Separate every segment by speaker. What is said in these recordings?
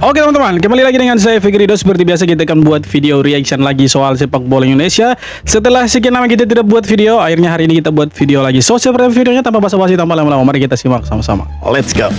Speaker 1: Oke teman-teman, kembali lagi dengan saya Fikrido. Seperti biasa kita akan buat video reaction lagi soal sepak bola Indonesia. Setelah sekian lama kita tidak buat video, akhirnya hari ini kita buat video lagi. So seperti videonya tanpa basa-basi, tanpa lama-lama, mari kita simak sama-sama. Let's go.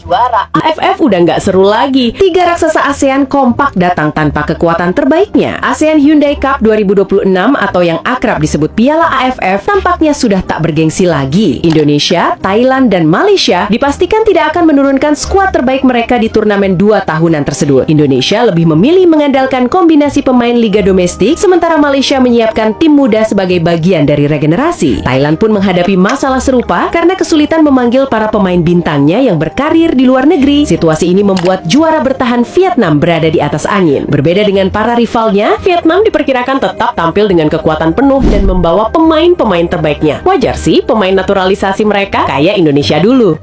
Speaker 2: Juara. AFF udah nggak seru lagi. Tiga raksasa ASEAN kompak datang tanpa kekuatan terbaiknya. ASEAN Hyundai Cup 2026 atau yang akrab disebut Piala AFF tampaknya sudah tak bergengsi lagi. Indonesia, Thailand, dan Malaysia dipastikan tidak akan menurunkan skuad terbaik mereka di turnamen 2 tahunan tersebut. Indonesia lebih memilih mengandalkan kombinasi pemain liga domestik, sementara Malaysia menyiapkan tim muda sebagai bagian dari regenerasi. Thailand pun menghadapi masalah serupa karena kesulitan memanggil para pemain bintangnya yang berkarir di luar negeri. Situasi ini membuat juara bertahan Vietnam berada di atas angin. Berbeda dengan para rivalnya, Vietnam diperkirakan tetap tampil dengan kekuatan penuh dan membawa pemain-pemain terbaiknya. Wajar sih pemain naturalisasi mereka kayak Indonesia dulu.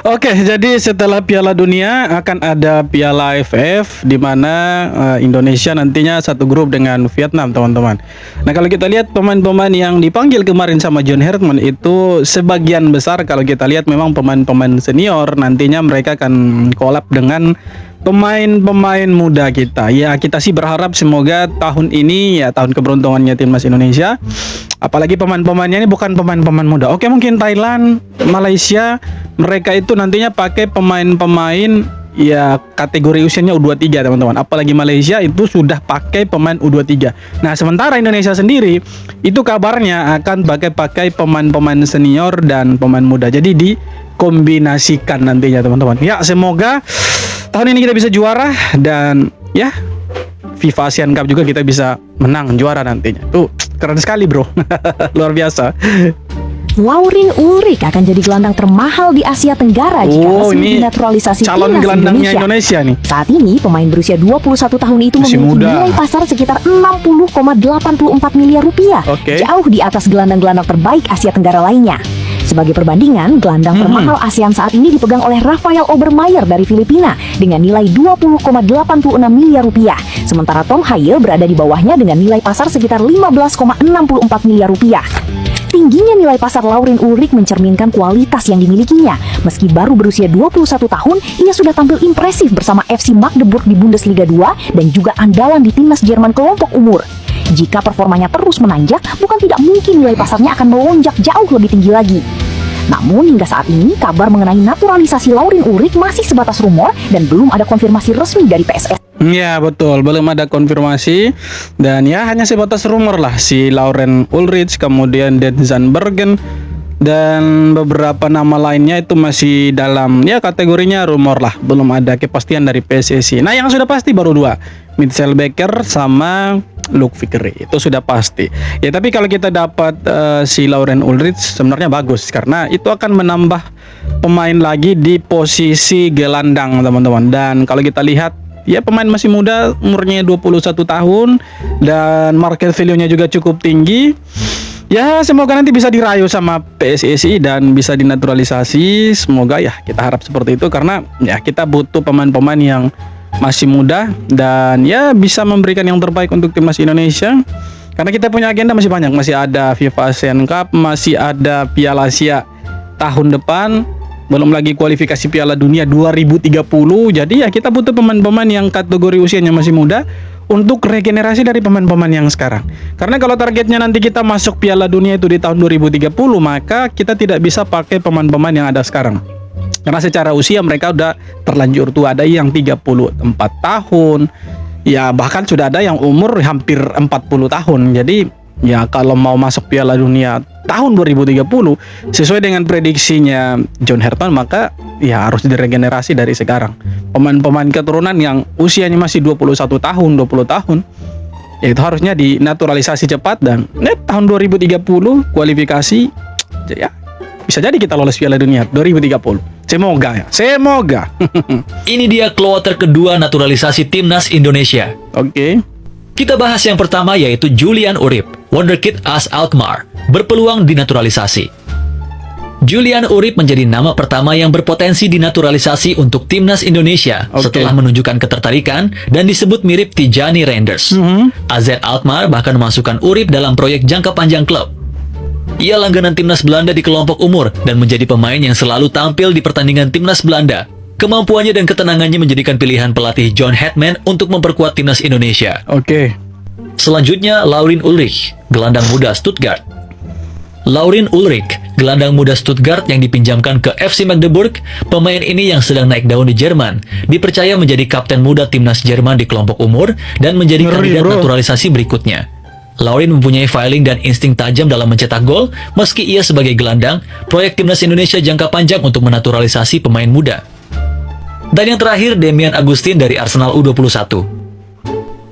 Speaker 1: Oke, jadi setelah Piala Dunia akan ada Piala AFF di mana Indonesia nantinya satu grup dengan Vietnam, teman-teman. Nah, kalau kita lihat pemain-pemain yang dipanggil kemarin sama John Herman itu sebagian besar kalau kita lihat memang pemain-pemain senior. Nantinya mereka akan kolab dengan pemain-pemain muda kita. Ya, kita sih berharap semoga tahun ini ya tahun keberuntungannya timnas Indonesia. Apalagi pemain-pemainnya ini bukan pemain-pemain muda. Oke, mungkin Thailand, Malaysia, mereka itu nantinya pakai pemain-pemain ya kategori usianya U23, teman-teman. Apalagi Malaysia itu sudah pakai pemain U23. Nah, sementara Indonesia sendiri itu kabarnya akan pakai pemain-pemain senior dan pemain muda. Jadi dikombinasikan nantinya, teman-teman. Ya, semoga tahun ini kita bisa juara dan ya FIFA Asian Cup juga kita bisa menang juara nantinya. Tuh, keren sekali, bro. Luar biasa.
Speaker 3: Laurin Ulrich akan jadi gelandang termahal di Asia Tenggara jika resmi dinaturalisasi
Speaker 1: calon
Speaker 3: timnas
Speaker 1: gelandangnya Indonesia nih.
Speaker 3: Saat ini pemain berusia 21 tahun itu
Speaker 1: masih
Speaker 3: memiliki
Speaker 1: muda.
Speaker 3: nilai pasar sekitar 60,84 miliar rupiah, jauh di atas gelandang-gelandang terbaik Asia Tenggara lainnya. Sebagai perbandingan, gelandang termahal ASEAN saat ini dipegang oleh Rafael Obermeier dari Filipina dengan nilai 20,86 miliar rupiah. Sementara Tom Haye berada di bawahnya dengan nilai pasar sekitar 15,64 miliar rupiah. Tingginya nilai pasar Laurin Ulrich mencerminkan kualitas yang dimilikinya. Meski baru berusia 21 tahun, ia sudah tampil impresif bersama FC Magdeburg di Bundesliga 2 dan juga andalan di timnas Jerman kelompok umur. Jika performanya terus menanjak, bukan tidak mungkin nilai pasarnya akan melonjak jauh lebih tinggi lagi. Namun hingga saat ini, kabar mengenai naturalisasi Laurin Ulrich masih sebatas rumor dan belum ada konfirmasi resmi dari PSS.
Speaker 1: Ya, betul, belum ada konfirmasi dan ya hanya sebatas rumor lah si Laurin Ulrich, kemudian Denzan Bergen dan beberapa nama lainnya itu masih dalam ya kategorinya rumor lah, belum ada kepastian dari PSSI. Nah, yang sudah pasti baru dua, Mitchell Baker sama Luke Vickery, itu sudah pasti. Ya, tapi kalau kita dapat si Laurin Ulrich sebenarnya bagus karena itu akan menambah pemain lagi di posisi gelandang, teman-teman. Dan kalau kita lihat ya pemain masih muda, umurnya 21 tahun dan market value-nya juga cukup tinggi. Ya, semoga nanti bisa dirayu sama PSSI dan bisa dinaturalisasi. Semoga ya kita harap seperti itu karena ya kita butuh pemain-pemain yang masih muda dan ya bisa memberikan yang terbaik untuk timnas Indonesia. Karena kita punya agenda masih banyak, masih ada FIFA Asian Cup, masih ada Piala Asia tahun depan, belum lagi kualifikasi Piala Dunia 2030. Jadi ya kita butuh pemain-pemain yang kategori usianya masih muda untuk regenerasi dari pemain-pemain yang sekarang. Karena kalau targetnya nanti kita masuk Piala Dunia itu di tahun 2030, maka kita tidak bisa pakai pemain-pemain yang ada sekarang. Karena secara usia mereka udah terlanjur tua, ada yang 34 tahun. Ya bahkan sudah ada yang umur hampir 40 tahun. Jadi ya kalau mau masuk Piala Dunia tahun 2030 sesuai dengan prediksinya John Herman, maka ya harus diregenerasi dari sekarang. Pemain-pemain keturunan yang usianya masih 21 tahun, 20 tahun, ya itu harusnya dinaturalisasi cepat dan tahun 2030 kualifikasi ya bisa jadi kita lolos Piala Dunia 2030. Semoga ya, semoga.
Speaker 4: Ini dia kloter kedua naturalisasi timnas Indonesia.
Speaker 1: Oke.
Speaker 4: Kita bahas yang pertama yaitu Julian Urip, wonderkid AS Alkmaar, berpeluang dinaturalisasi. Julian Urip menjadi nama pertama yang berpotensi dinaturalisasi untuk timnas Indonesia setelah menunjukkan ketertarikan dan disebut mirip Tijani Reinders. AZ Alkmaar bahkan memasukkan Urip dalam proyek jangka panjang klub. Ia langganan timnas Belanda di kelompok umur dan menjadi pemain yang selalu tampil di pertandingan timnas Belanda. Kemampuannya dan ketenangannya menjadikan pilihan pelatih John Hetman untuk memperkuat timnas Indonesia. Selanjutnya, Laurin Ulrich, gelandang muda Stuttgart. Laurin Ulrich, gelandang muda Stuttgart yang dipinjamkan ke FC Magdeburg, pemain ini yang sedang naik daun di Jerman, dipercaya menjadi kapten muda timnas Jerman di kelompok umur dan menjadi kandidat naturalisasi berikutnya. Laurin mempunyai filing dan insting tajam dalam mencetak gol, meski ia sebagai gelandang, proyek timnas Indonesia jangka panjang untuk menaturalisasi pemain muda. Dan yang terakhir, Damian Agustin dari Arsenal U21.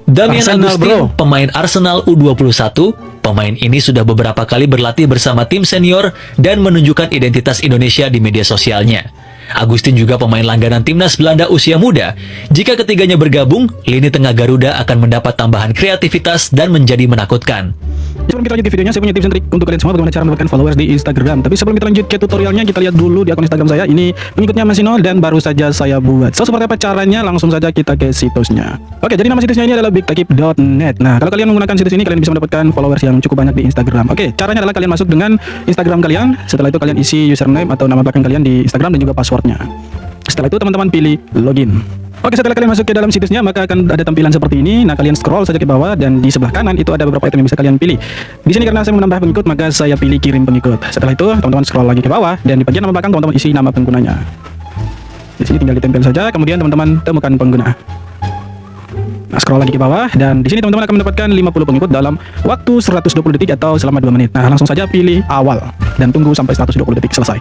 Speaker 4: Damian Agustin, pemain Arsenal U21, pemain ini sudah beberapa kali berlatih bersama tim senior dan menunjukkan identitas Indonesia di media sosialnya. Agustin juga pemain langganan timnas Belanda usia muda. Jika ketiganya bergabung, lini tengah Garuda akan mendapat tambahan kreativitas dan menjadi menakutkan.
Speaker 1: Sebelum kita lanjut ke videonya, saya punya tips dan trik untuk kalian semua bagaimana cara mendapatkan followers di Instagram. Tapi sebelum kita lanjut ke tutorialnya, kita lihat dulu di akun Instagram saya. Ini pengikutnya masih 0 dan baru saja saya buat. So, seperti apa caranya? Langsung saja kita ke situsnya. Oke, jadi nama situsnya ini adalah bigtakip.net. Nah, kalau kalian menggunakan situs ini, kalian bisa mendapatkan followers yang cukup banyak di Instagram. Oke, caranya adalah kalian masuk dengan Instagram kalian. Setelah itu kalian isi username atau nama belakang kalian di Instagram dan juga passwordnya. Setelah itu teman-teman pilih login. Oke, setelah kalian masuk ke dalam situsnya, maka akan ada tampilan seperti ini. Nah, kalian scroll saja ke bawah dan di sebelah kanan itu ada beberapa item yang bisa kalian pilih. Di sini karena saya menambah pengikut, maka saya pilih kirim pengikut. Setelah itu, teman-teman scroll lagi ke bawah dan di bagian nama belakang teman-teman isi nama penggunanya. Di sini tinggal ditempel saja, kemudian teman-teman temukan pengguna. Nah, scroll lagi ke bawah dan di sini teman-teman akan mendapatkan 50 pengikut dalam waktu 120 detik atau selama 2 menit. Nah, langsung saja pilih awal dan tunggu sampai 120 detik selesai.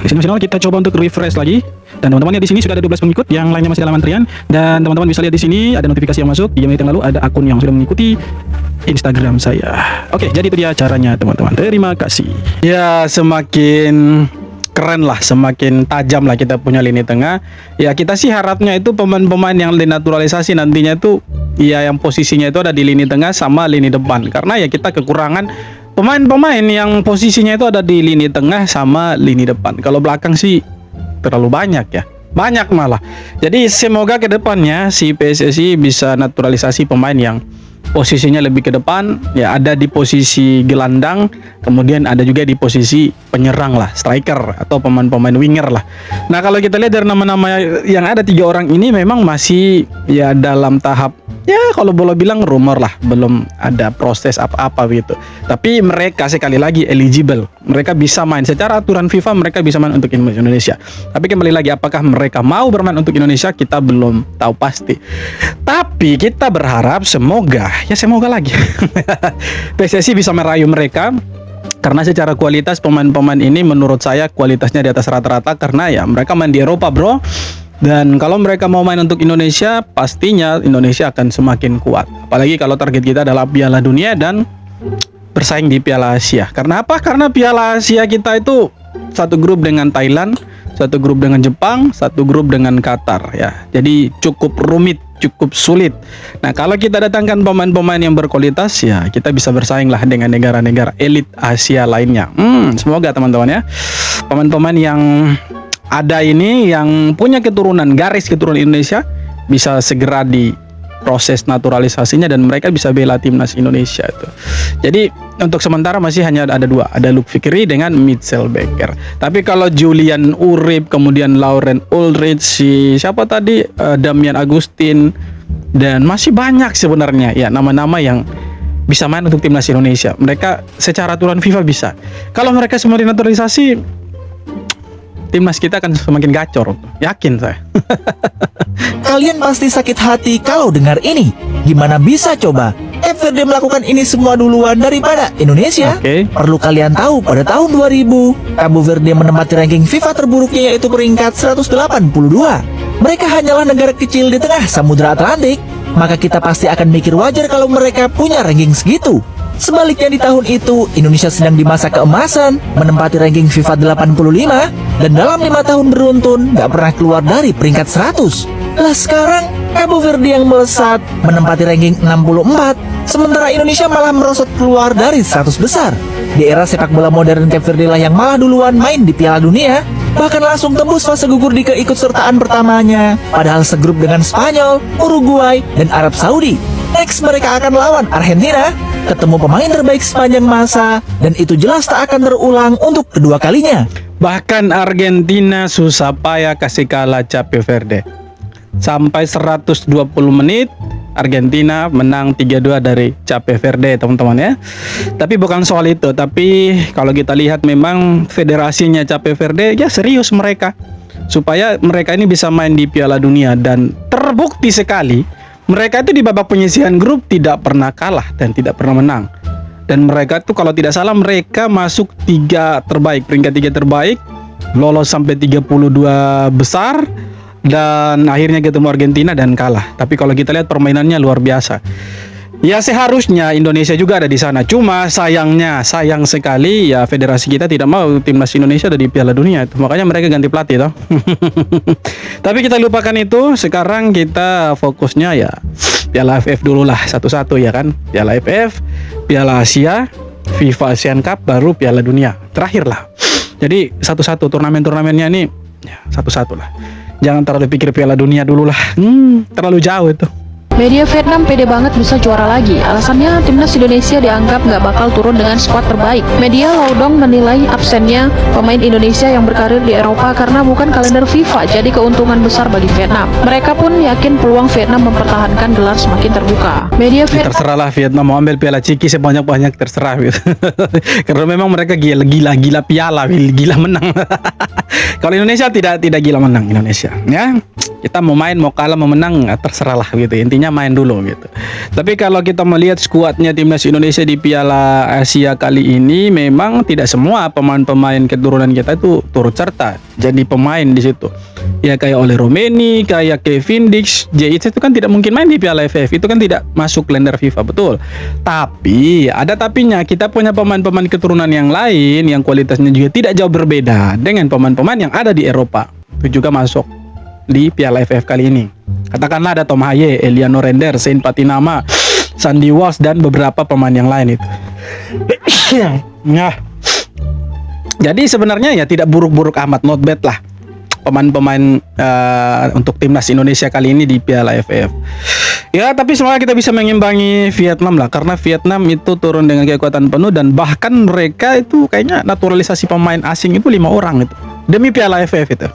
Speaker 1: Di sini kita coba untuk refresh lagi dan teman-teman lihat di sini sudah ada 12 pengikut, yang lainnya masih dalam antrian dan teman-teman bisa lihat di sini ada notifikasi yang masuk. 3 menit yang lalu ada akun yang sudah mengikuti Instagram saya. Oke, jadi itu dia caranya teman-teman. Terima kasih. Ya, semakin keren lah, semakin tajam lah kita punya lini tengah. Ya, kita sih harapnya itu pemain-pemain yang dinaturalisasi nantinya itu ya yang posisinya itu ada di lini tengah sama lini depan. Karena ya kita kekurangan pemain-pemain yang posisinya itu ada di lini tengah sama lini depan. Kalau belakang sih terlalu banyak ya. Banyak malah. Jadi semoga ke depannya si PSSI bisa naturalisasi pemain yang posisinya lebih ke depan, ya ada di posisi gelandang, kemudian ada juga di posisi penyerang lah, striker atau pemain-pemain winger lah. Nah, kalau kita lihat dari nama-nama yang ada 3 orang ini memang masih ya dalam tahap ya kalau boleh bilang rumor lah, belum ada proses apa-apa gitu. Tapi mereka sekali lagi eligible, mereka bisa main secara aturan FIFA, mereka bisa main untuk Indonesia. Tapi kembali lagi, apakah mereka mau bermain untuk Indonesia, kita belum tahu pasti. Tapi kita berharap semoga lagi PSSI bisa merayu mereka, karena secara kualitas pemain-pemain ini menurut saya kualitasnya di atas rata-rata, karena ya mereka main di Eropa bro. Dan kalau mereka mau main untuk Indonesia, pastinya Indonesia akan semakin kuat. Apalagi kalau target kita adalah Piala Dunia dan bersaing di Piala Asia. Karena apa? Karena Piala Asia kita itu satu grup dengan Thailand, satu grup dengan Jepang, satu grup dengan Qatar ya. Jadi cukup rumit, cukup sulit. Nah, kalau kita datangkan pemain-pemain yang berkualitas ya, kita bisa bersaing lah dengan negara-negara elit Asia lainnya. Semoga teman-teman ya, pemain-pemain yang ada ini yang punya keturunan, garis keturunan Indonesia bisa segera diproses naturalisasinya dan mereka bisa bela timnas Indonesia itu. Jadi untuk sementara masih hanya ada 2, ada Luke Fikri dengan Mitchell Baker. Tapi kalau Julian Urip, kemudian Lauren Ulrich, siapa tadi, Damian Agustin, dan masih banyak sebenarnya ya nama-nama yang bisa main untuk timnas Indonesia. Mereka secara aturan FIFA bisa. Kalau mereka semua dinaturalisasi, timnas kita akan semakin gacor, yakin saya.
Speaker 5: Kalian pasti sakit hati kalau dengar ini. Gimana bisa coba? FVD melakukan ini semua duluan daripada Indonesia. Perlu kalian tahu, pada tahun 2000, Cabo Verde menempati ranking FIFA terburuknya, yaitu peringkat 182. Mereka hanyalah negara kecil di tengah Samudra Atlantik. Maka kita pasti akan mikir wajar kalau mereka punya ranking segitu. Sebaliknya di tahun itu, Indonesia sedang di masa keemasan, menempati ranking FIFA 85, dan dalam 5 tahun beruntun gak pernah keluar dari peringkat 100. Lah sekarang, Cabo Verde yang melesat, menempati ranking 64, Sementara Indonesia malah merosot keluar dari 100 besar. Di era sepak bola modern, Cape Verde lah yang malah duluan main di Piala Dunia, bahkan langsung tembus fase gugur di keikutsertaan pertamanya. Padahal segrup dengan Spanyol, Uruguay, dan Arab Saudi. Next mereka akan lawan Argentina, ketemu pemain terbaik sepanjang masa, dan itu jelas tak akan terulang untuk kedua kalinya.
Speaker 1: Bahkan Argentina susah payah kasih kalah Cape Verde. Sampai 120 menit Argentina menang 3-2 dari Cape Verde, teman-teman ya. Tapi bukan soal itu, tapi kalau kita lihat memang federasinya Cape Verde ya serius mereka supaya mereka ini bisa main di Piala Dunia, dan terbukti sekali mereka itu di babak penyisihan grup tidak pernah kalah dan tidak pernah menang. Dan mereka tuh kalau tidak salah mereka masuk peringkat 3 terbaik, lolos sampai 32 besar, dan akhirnya ketemu Argentina dan kalah. Tapi kalau kita lihat permainannya luar biasa. Ya seharusnya Indonesia juga ada di sana. Cuma sayang sekali ya federasi kita tidak mau timnas Indonesia ada di Piala Dunia itu. Makanya mereka ganti pelatih toh. Tapi kita lupakan itu. Sekarang kita fokusnya ya Piala AFF dulu lah, satu-satu ya kan. Piala AFF, Piala Asia, FIFA Asian Cup, baru Piala Dunia. Terakhir lah. Jadi satu-satu turnamen-turnamennya ini ya satu-satu lah. Jangan terlalu pikir Piala Dunia dulu lah. Terlalu jauh itu.
Speaker 6: Media Vietnam pede banget bisa juara lagi. Alasannya timnas Indonesia dianggap nggak bakal turun dengan skuad terbaik. Media Laodong menilai absennya pemain Indonesia yang berkarir di Eropa karena bukan kalender FIFA, jadi keuntungan besar bagi Vietnam. Mereka pun yakin peluang Vietnam mempertahankan gelar semakin terbuka. Media Vietnam
Speaker 1: terserahlah Vietnam mau ambil piala Ciki sebanyak-banyak, terserah gitu. Karena memang mereka gila piala, gila menang. Kalau Indonesia tidak gila menang Indonesia ya. Kita mau main, mau kalah, mau menang, terserah lah gitu. Intinya main dulu gitu. Tapi kalau kita melihat skuadnya timnas Indonesia di Piala Asia kali ini, memang tidak semua pemain-pemain keturunan kita itu turut serta jadi pemain di situ. Ya kayak Ole Romeni, kayak Kevin Dix, JIC itu kan tidak mungkin main di Piala AFF. Itu kan tidak masuk kalender FIFA, betul. Tapi ada tapinya, kita punya pemain-pemain keturunan yang lain yang kualitasnya juga tidak jauh berbeda dengan pemain-pemain yang ada di Eropa. Itu juga masuk di Piala AFF kali ini. Katakanlah ada Tom Haye, Eliano Render, Sain Patinama, Sandy Walsh, dan beberapa pemain yang lain itu. Nah, jadi sebenarnya ya tidak buruk-buruk amat, not bad lah pemain-pemain untuk timnas Indonesia kali ini di Piala AFF. Ya, tapi semoga kita bisa mengimbangi Vietnam lah, karena Vietnam itu turun dengan kekuatan penuh, dan bahkan mereka itu kayaknya naturalisasi pemain asing itu 5 orang itu demi Piala AFF itu.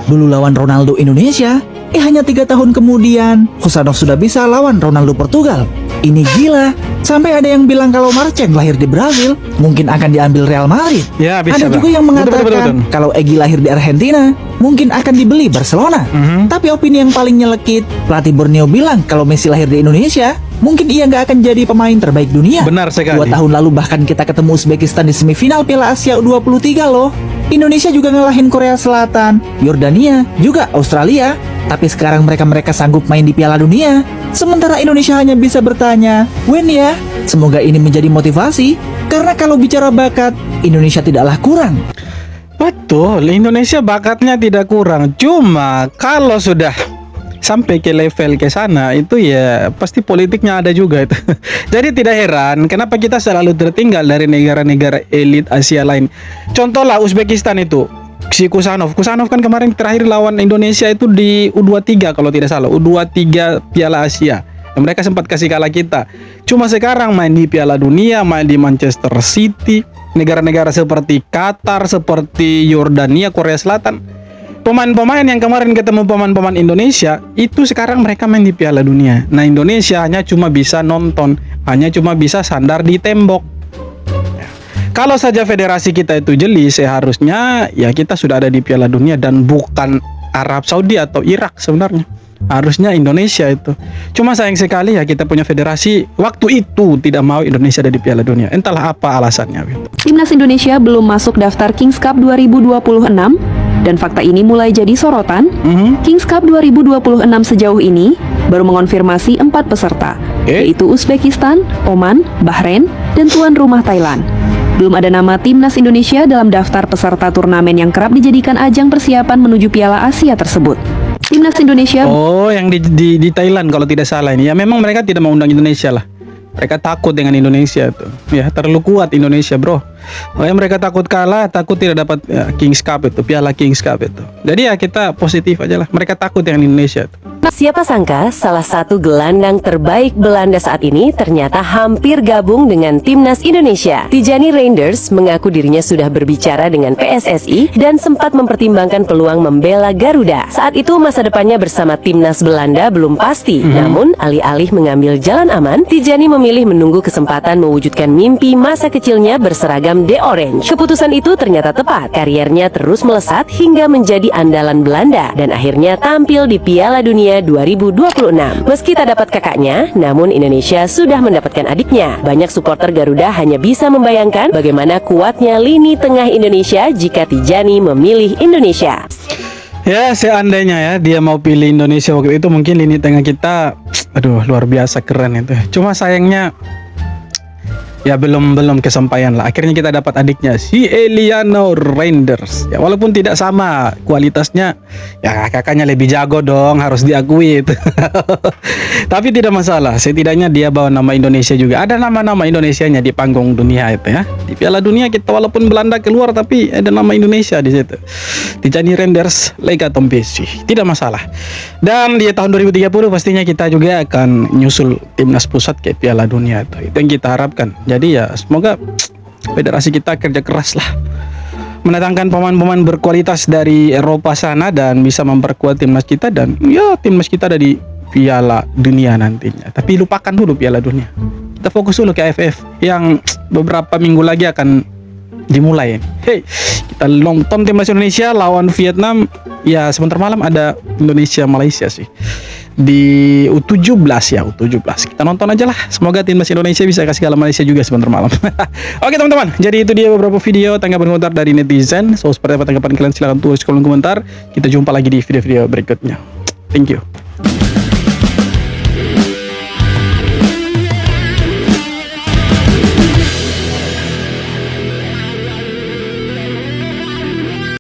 Speaker 5: Dulu lawan Ronaldo Indonesia, hanya 3 tahun kemudian Husanov sudah bisa lawan Ronaldo Portugal. Ini gila. Sampai ada yang bilang kalau Marcen lahir di Brazil, mungkin akan diambil Real Madrid.
Speaker 1: Ya, bisa,
Speaker 5: ada juga yang mengatakan
Speaker 1: betul.
Speaker 5: kalau Egy lahir di Argentina, mungkin akan dibeli Barcelona. Tapi opini yang paling nyelekit, pelatih Borneo bilang kalau Messi lahir di Indonesia, mungkin ia nggak akan jadi pemain terbaik dunia.
Speaker 1: Benar sekali.
Speaker 5: 2 tahun lalu bahkan kita ketemu Uzbekistan di semifinal Piala Asia U23 loh. Indonesia juga ngalahin Korea Selatan, Yordania, juga Australia. Tapi sekarang mereka sanggup main di Piala Dunia. Sementara Indonesia hanya bisa bertanya, when ya? Semoga ini menjadi motivasi, karena kalau bicara bakat, Indonesia tidaklah kurang.
Speaker 1: Betul, Indonesia bakatnya tidak kurang. Cuma kalau sudah sampai ke level ke sana itu ya pasti politiknya ada juga itu. Jadi tidak heran kenapa kita selalu tertinggal dari negara-negara elit Asia lain. Contohlah Uzbekistan itu, si Kusanov kan kemarin terakhir lawan Indonesia itu di U23 kalau tidak salah, U23 Piala Asia. Mereka sempat kasih kalah kita. Cuma sekarang main di Piala Dunia, main di Manchester City, negara-negara seperti Qatar, seperti Yordania, Korea Selatan. Pemain-pemain yang kemarin ketemu pemain-pemain Indonesia itu sekarang mereka main di Piala Dunia. Nah, Indonesia hanya cuma bisa nonton, hanya cuma bisa sandar di tembok. Kalau saja federasi kita itu jeli, seharusnya ya kita sudah ada di Piala Dunia, dan bukan Arab Saudi atau Irak sebenarnya. Harusnya Indonesia itu. Cuma sayang sekali ya kita punya federasi waktu itu tidak mau Indonesia ada di Piala Dunia. Entahlah apa alasannya gitu.
Speaker 7: Timnas Indonesia belum masuk daftar Kings Cup 2026, dan fakta ini mulai jadi sorotan. Kings Cup 2026 sejauh ini baru mengonfirmasi 4 peserta, yaitu Uzbekistan, Oman, Bahrain, dan tuan rumah Thailand. Belum ada nama Timnas Indonesia dalam daftar peserta turnamen yang kerap dijadikan ajang persiapan menuju Piala Asia tersebut. Timnas Indonesia
Speaker 1: yang di Thailand kalau tidak salah ini. Ya memang mereka tidak mau undang Indonesia lah. Mereka takut dengan Indonesia tuh. Ya, terlalu kuat Indonesia, bro. Makanya mereka takut kalah, takut tidak dapat Kings Cup itu, Piala Kings Cup itu. Jadi ya kita positif aja lah. Mereka takut dengan Indonesia tuh.
Speaker 2: Siapa sangka salah satu gelandang terbaik Belanda saat ini ternyata hampir gabung dengan timnas Indonesia. Tijani Reinders mengaku dirinya sudah berbicara dengan PSSI dan sempat mempertimbangkan peluang membela Garuda. Saat itu masa depannya bersama timnas Belanda belum pasti. Namun alih-alih mengambil jalan aman, Tijani memilih menunggu kesempatan mewujudkan mimpi masa kecilnya berseragam The Orange. Keputusan itu ternyata tepat. Kariernya terus melesat hingga menjadi andalan Belanda dan akhirnya tampil di Piala Dunia 2026. Meski tak dapat kakaknya, namun Indonesia sudah mendapatkan adiknya. Banyak supporter Garuda hanya bisa membayangkan bagaimana kuatnya lini tengah Indonesia jika Tijani memilih Indonesia.
Speaker 1: Ya, seandainya ya dia mau pilih Indonesia waktu itu, mungkin lini tengah kita aduh luar biasa keren itu. Cuma sayangnya ya belum kesampaian lah. Akhirnya kita dapat adiknya, si Eliano Reinders. Ya walaupun tidak sama kualitasnya, ya kakaknya lebih jago dong, harus diakui itu. Tapi tidak masalah, setidaknya dia bawa nama Indonesia juga. Ada nama-nama Indonesianya di panggung dunia itu ya. Di Piala Dunia kita walaupun Belanda keluar, tapi ada nama Indonesia di situ. Tijani Reinders, Lega Tompesi. Tidak masalah. Dan di tahun 2030 pastinya kita juga akan nyusul timnas pusat ke Piala Dunia itu. Itu yang kita harapkan. Jadi ya semoga federasi kita kerja keras lah, mendatangkan pemain-pemain berkualitas dari Eropa sana dan bisa memperkuat timnas kita, dan ya timnas kita ada di Piala Dunia nantinya. Tapi lupakan dulu Piala Dunia, kita fokus dulu ke AFF yang beberapa minggu lagi akan dimulai. Hey, kita nonton timnas Indonesia lawan Vietnam. Ya sebentar malam ada Indonesia Malaysia sih di U17 ya, U17. Kita nonton aja lah. Semoga timnas Indonesia bisa kasih kalah Malaysia juga sebentar malam. Oke teman-teman, jadi itu dia beberapa video tanggapan komentar dari netizen. So seperti apa tanggapan kalian, silahkan tulis kolom komentar. Kita jumpa lagi di video-video berikutnya. Thank you.